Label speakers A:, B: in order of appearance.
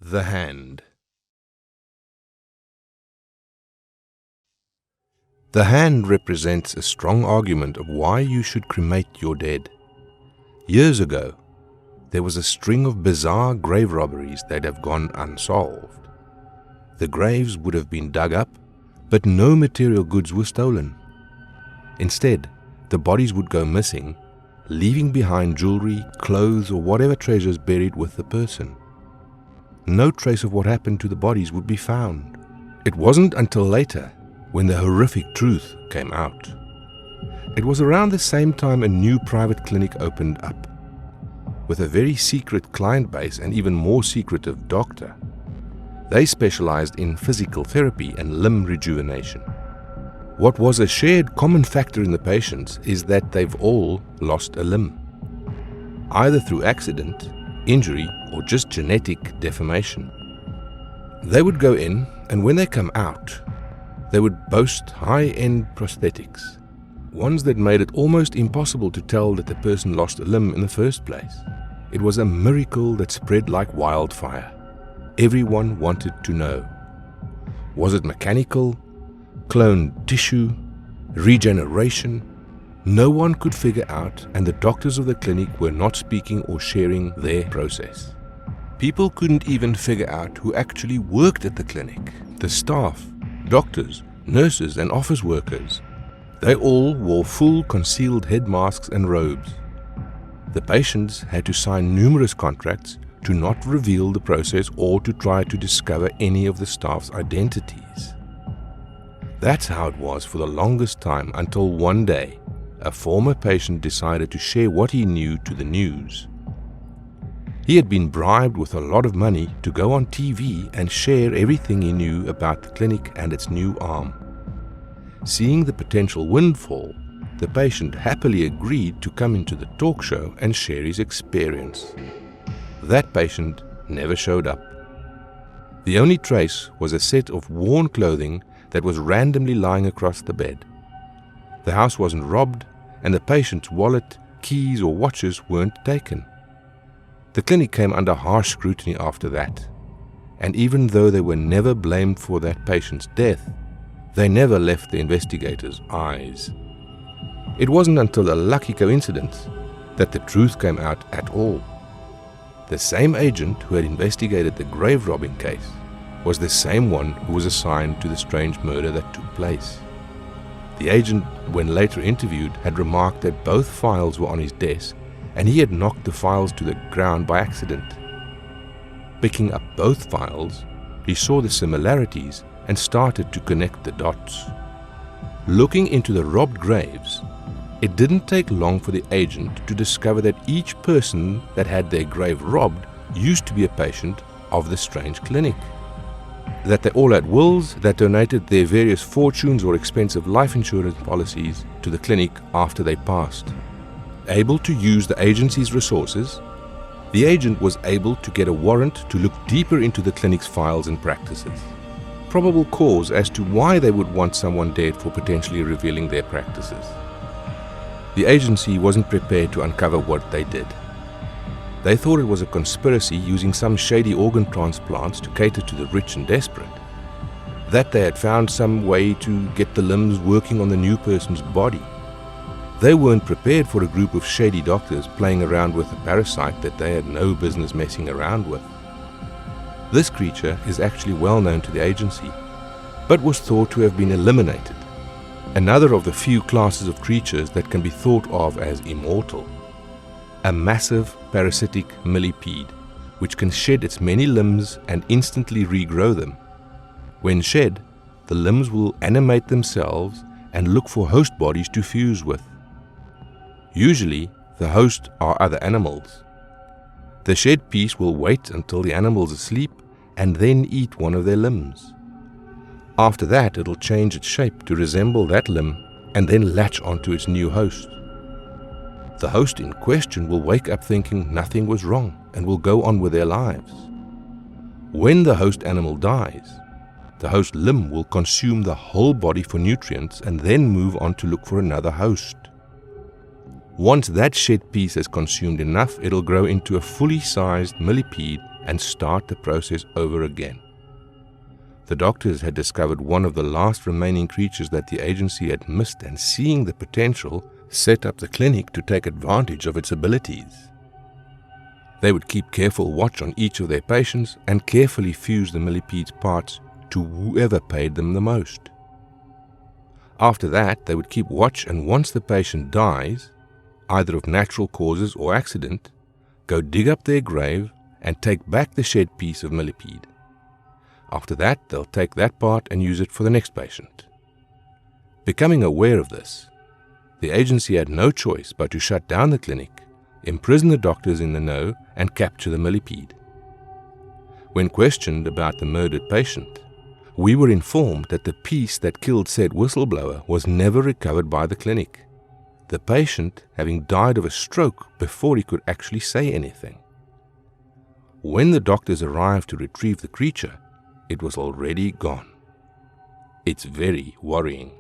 A: The hand. The hand represents a strong argument of why you should cremate your dead. Years ago, there was a string of bizarre grave robberies that have gone unsolved. The graves would have been dug up, but no material goods were stolen. Instead, the bodies would go missing, leaving behind jewelry, clothes, or whatever treasures buried with the person. No trace of what happened to the bodies would be found. It wasn't until later when the horrific truth came out. It was around the same time a new private clinic opened up, with a very secret client base and even more secretive doctor. They specialized in physical therapy and limb rejuvenation. What was a shared common factor in the patients is that they've all lost a limb, either through accident, injury, or just genetic deformation. They would go in, and when they come out, they would boast high-end prosthetics, ones that made it almost impossible to tell that the person lost a limb in the first place. It was a miracle that spread like wildfire. Everyone wanted to know. Was it mechanical, cloned tissue, regeneration? No one could figure out, and the doctors of the clinic were not speaking or sharing their process. People couldn't even figure out who actually worked at the clinic. The staff, doctors, nurses, and office workers, they all wore full concealed head masks and robes. The patients had to sign numerous contracts to not reveal the process or to try to discover any of the staff's identities. That's how it was for the longest time, until one day, a former patient decided to share what he knew to the news. He had been bribed with a lot of money to go on TV and share everything he knew about the clinic and its new arm. Seeing the potential windfall, the patient happily agreed to come into the talk show and share his experience. That patient never showed up. The only trace was a set of worn clothing that was randomly lying across the bed. The house wasn't robbed, and the patient's wallet, keys, or watches weren't taken. The clinic came under harsh scrutiny after that, and even though they were never blamed for that patient's death, they never left the investigators' eyes. It wasn't until a lucky coincidence that the truth came out at all. The same agent who had investigated the grave robbing case was the same one who was assigned to the strange murder that took place. The agent, when later interviewed, had remarked that both files were on his desk and he had knocked the files to the ground by accident. Picking up both files, he saw the similarities and started to connect the dots. Looking into the robbed graves, it didn't take long for the agent to discover that each person that had their grave robbed used to be a patient of the strange clinic. That they all had wills that donated their various fortunes or expensive life insurance policies to the clinic after they passed. Able to use the agency's resources, the agent was able to get a warrant to look deeper into the clinic's files and practices. Probable cause as to why they would want someone dead for potentially revealing their practices. The agency wasn't prepared to uncover what they did. They thought it was a conspiracy using some shady organ transplants to cater to the rich and desperate. That they had found some way to get the limbs working on the new person's body. They weren't prepared for a group of shady doctors playing around with a parasite that they had no business messing around with. This creature is actually well known to the agency, but was thought to have been eliminated. Another of the few classes of creatures that can be thought of as immortal. A massive parasitic millipede, which can shed its many limbs and instantly regrow them. When shed, the limbs will animate themselves and look for host bodies to fuse with. Usually, the host are other animals. The shed piece will wait until the animal's asleep and then eat one of their limbs. After that, it'll change its shape to resemble that limb and then latch onto its new host. The host in question will wake up thinking nothing was wrong and will go on with their lives. When the host animal dies, the host limb will consume the whole body for nutrients and then move on to look for another host. Once that shed piece has consumed enough, it'll grow into a fully sized millipede and start the process over again. The doctors had discovered one of the last remaining creatures that the agency had missed, and seeing the potential, set up the clinic to take advantage of its abilities. They would keep careful watch on each of their patients and carefully fuse the millipede's parts to whoever paid them the most. After that, they would keep watch, and once the patient dies, either of natural causes or accident, go dig up their grave and take back the shed piece of millipede. After that, they'll take that part and use it for the next patient. Becoming aware of this, the agency had no choice but to shut down the clinic, imprison the doctors in the know, and capture the millipede. When questioned about the murdered patient, we were informed that the piece that killed said whistleblower was never recovered by the clinic, the patient having died of a stroke before he could actually say anything. When the doctors arrived to retrieve the creature, it was already gone. It's very worrying.